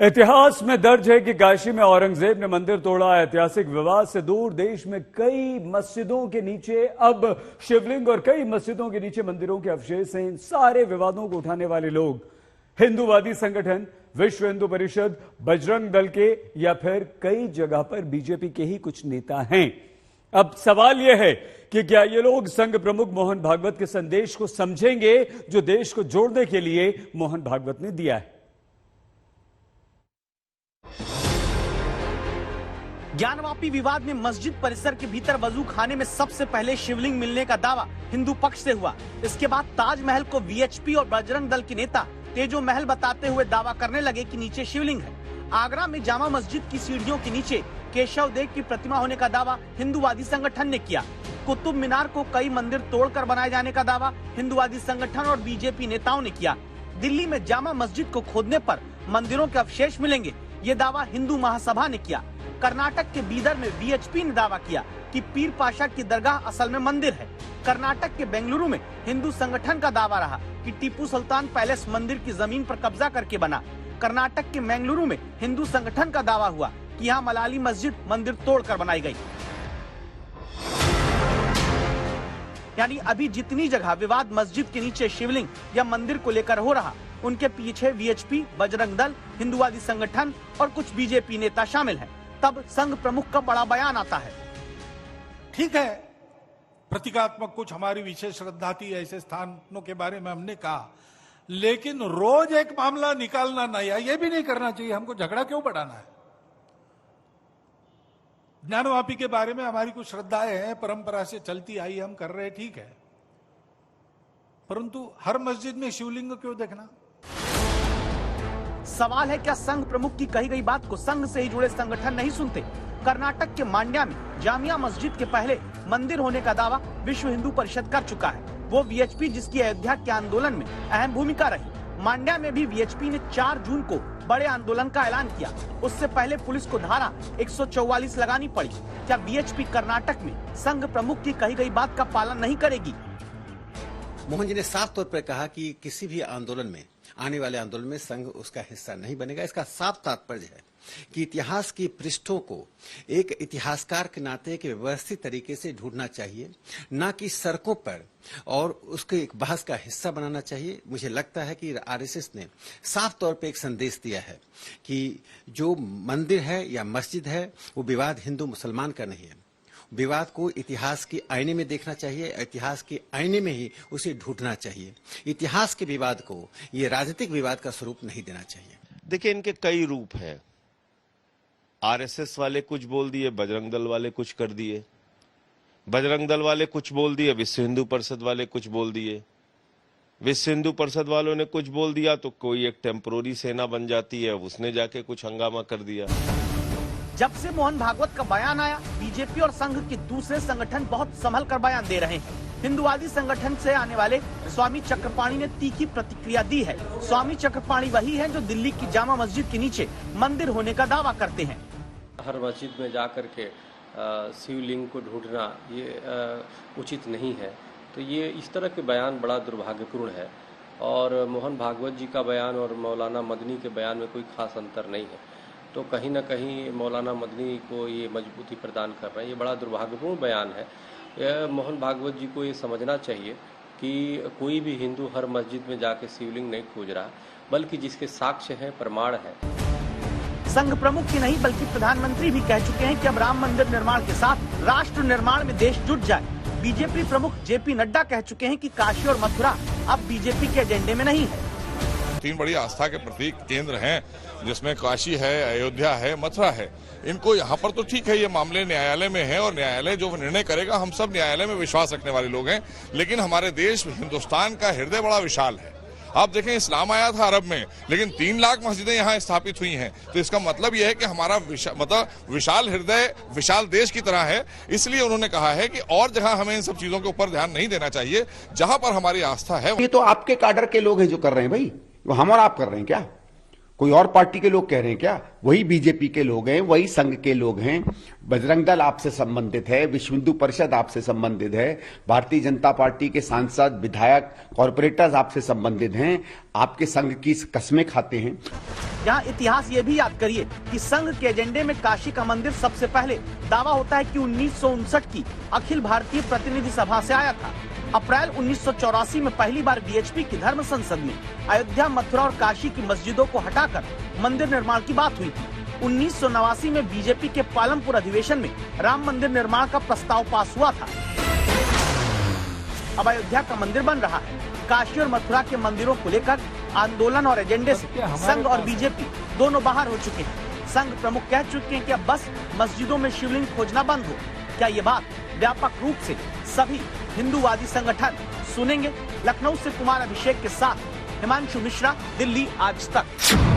इतिहास में दर्ज है कि काशी में औरंगजेब ने मंदिर तोड़ा। ऐतिहासिक विवाद से दूर देश में कई मस्जिदों के नीचे अब शिवलिंग और कई मस्जिदों के नीचे मंदिरों के अवशेष हैं। इन सारे विवादों को उठाने वाले लोग हिंदूवादी संगठन, विश्व हिंदू परिषद, बजरंग दल के या फिर कई जगह पर बीजेपी के ही कुछ नेता हैं। अब सवाल यह है कि क्या ये लोग संघ प्रमुख मोहन भागवत के संदेश को समझेंगे जो देश को जोड़ने के लिए मोहन भागवत ने दिया है। ज्ञानवापी विवाद में मस्जिद परिसर के भीतर वजू खाने में सबसे पहले शिवलिंग मिलने का दावा हिंदू पक्ष से हुआ। इसके बाद ताजमहल को वीएचपी और बजरंग दल के नेता तेजो महल बताते हुए दावा करने लगे कि नीचे शिवलिंग है। आगरा में जामा मस्जिद की सीढ़ियों के नीचे केशव देव की प्रतिमा होने का दावा हिंदूवादी संगठन ने किया। कुतुब मीनार को कई मंदिर तोड़कर बनाए जाने का दावा हिंदूवादी संगठन और बीजेपी नेताओं ने किया। दिल्ली में जामा मस्जिद को खोदने पर मंदिरों के अवशेष मिलेंगे, ये दावा हिंदू महासभा ने किया। कर्नाटक के बीदर में वीएचपी ने दावा किया कि पीर पाशा की दरगाह असल में मंदिर है। कर्नाटक के बेंगलुरु में हिंदू संगठन का दावा रहा कि टीपू सुल्तान पैलेस मंदिर की जमीन पर कब्जा करके बना। कर्नाटक के मंगलुरु में हिंदू संगठन का दावा हुआ कि यहाँ मलाली मस्जिद मंदिर तोड़कर बनाई गई। यानी अभी जितनी जगह विवाद मस्जिद के नीचे शिवलिंग या मंदिर को लेकर हो रहा, उनके पीछे वीएचपी, बजरंग दल, हिंदूवादी संगठन और कुछ बीजेपी नेता शामिल हैं। तब संघ प्रमुख का बड़ा बयान आता है। ठीक है, प्रतीकात्मक कुछ हमारी विशेष श्रद्धा थी, ऐसे स्थानों के बारे में हमने कहा, लेकिन रोज एक मामला निकालना नहीं है, ये भी नहीं करना चाहिए। हमको झगड़ा क्यों बढ़ाना है? ज्ञानवापी के बारे में हमारी कुछ श्रद्धाएं हैं, परंपरा से चलती आई, हम कर रहे, ठीक है, परंतु हर मस्जिद में शिवलिंग क्यों देखना? सवाल है, क्या संघ प्रमुख की कही गई बात को संघ से ही जुड़े संगठन नहीं सुनते? कर्नाटक के मांड्या में जामिया मस्जिद के पहले मंदिर होने का दावा विश्व हिंदू परिषद कर चुका है। वो वीएचपी जिसकी अयोध्या के आंदोलन में अहम भूमिका रही। मांड्या में भी वीएचपी ने 4 जून को बड़े आंदोलन का ऐलान किया। उससे पहले पुलिस को धारा 144 लगानी पड़ी। क्या वीएचपी कर्नाटक में संघ प्रमुख की कही गई बात का पालन नहीं करेगी? मोहन जी ने साफ तौर पर कहा कि किसी भी आंदोलन में, आने वाले आंदोलन में संघ उसका हिस्सा नहीं बनेगा। इसका साफ तात्पर्य है कि इतिहास की पृष्ठों को एक इतिहासकार के नाते एक व्यवस्थित तरीके से ढूंढना चाहिए, ना कि सड़कों पर और उसके एक बहस का हिस्सा बनाना चाहिए। मुझे लगता है कि आरएसएस ने साफ तौर पे एक संदेश दिया है कि जो मंदिर है या मस्जिद है वो विवाद हिंदू मुसलमान का नहीं है। विवाद को इतिहास के आईने में देखना चाहिए, इतिहास के आईने में ही उसे ढूंढना चाहिए। इतिहास के विवाद को ये राजनीतिक विवाद का स्वरूप नहीं देना चाहिए। देखिए, इनके कई रूप हैं। आरएसएस वाले कुछ बोल दिए, बजरंग दल वाले कुछ कर दिए, बजरंग दल वाले कुछ बोल दिए, विश्व हिंदू परिषद वाले कुछ बोल दिए। विश्व हिंदू परिषद वालों ने कुछ बोल दिया तो कोई एक टेम्पोररी सेना बन जाती है, उसने जाके कुछ हंगामा कर दिया। जब से मोहन भागवत का बयान आया, बीजेपी और संघ के दूसरे संगठन बहुत संभल कर बयान दे रहे हैं। हिंदूवादी संगठन से आने वाले स्वामी चक्रपाणी ने तीखी प्रतिक्रिया दी है। स्वामी चक्रपाणी वही हैं जो दिल्ली की जामा मस्जिद के नीचे मंदिर होने का दावा करते हैं। हर मस्जिद में जाकर के शिवलिंग को ढूंढना ये उचित नहीं है। तो ये इस तरह के बयान बड़ा दुर्भाग्यपूर्ण है और मोहन भागवत जी का बयान और मौलाना मदनी के बयान में कोई खास अंतर नहीं है। तो कहीं ना कहीं मौलाना मदनी को ये मजबूती प्रदान कर रहे हैं। ये बड़ा दुर्भाग्यपूर्ण बयान है। मोहन भागवत जी को ये समझना चाहिए कि कोई भी हिंदू हर मस्जिद में जाके शिवलिंग नहीं खोज रहा, बल्कि जिसके साक्ष्य हैं, प्रमाण है। संघ प्रमुख ही नहीं बल्कि प्रधानमंत्री भी कह चुके हैं कि अब राम मंदिर निर्माण के साथ राष्ट्र निर्माण में देश जुट जाए। बीजेपी प्रमुख जेपी नड्डा कह चुके हैं कि काशी और मथुरा अब बीजेपी के एजेंडे में नहीं है। 3 बड़ी आस्था के प्रतीक केंद्र हैं, जिसमें काशी है, अयोध्या है, मथुरा है। इनको यहाँ पर तो ठीक है, ये मामले न्यायालय में है और न्यायालय जो निर्णय करेगा, हम सब न्यायालय में विश्वास रखने वाले लोग हैं। लेकिन हमारे देश हिंदुस्तान का हृदय बड़ा विशाल है। आप देखें, इस्लाम आया था अरब में, लेकिन 3 लाख मस्जिदें यहाँ स्थापित हुई हैं। तो इसका मतलब यह है कि हमारा विशाल हृदय विशाल देश की तरह है। इसलिए उन्होंने कहा है कि और जहां हमें इन सब चीजों के ऊपर ध्यान नहीं देना चाहिए, जहां पर हमारी आस्था है। ये तो आपके काडर के लोग हैं जो कर रहे हैं भाई, वो हम और आप कर रहे हैं क्या? कोई और पार्टी के लोग कह रहे हैं क्या? वही बीजेपी के लोग हैं, वही संघ के लोग हैं। बजरंग दल आपसे संबंधित है, विश्व हिंदू परिषद आपसे संबंधित है, भारतीय जनता पार्टी के सांसद, विधायक, कॉर्पोरेटर्स आपसे संबंधित हैं। आपके संघ की कस्में खाते हैं। यहाँ इतिहास ये भी याद करिए कि संघ के एजेंडे में काशी का मंदिर सबसे पहले दावा होता है कि 1959 की अखिल भारतीय प्रतिनिधि सभा से आया था। अप्रैल 1984 में पहली बार बीएचपी की धर्म संसद में अयोध्या, मथुरा और काशी की मस्जिदों को हटाकर मंदिर निर्माण की बात हुई थी। 1989 में बीजेपी के पालमपुर अधिवेशन में राम मंदिर निर्माण का प्रस्ताव पास हुआ था। अब अयोध्या का मंदिर बन रहा है। काशी और मथुरा के मंदिरों को लेकर आंदोलन और एजेंडे से संघ और बीजेपी दोनों बाहर हो चुके हैं। संघ प्रमुख कह चुके हैं कि अब बस मस्जिदों में शिवलिंग खोजना बंद हो। क्या ये बात व्यापक रूप से सभी हिंदूवादी संगठन सुनेंगे? लखनऊ से कुमार अभिषेक के साथ हिमांशु मिश्रा, दिल्ली आज तक।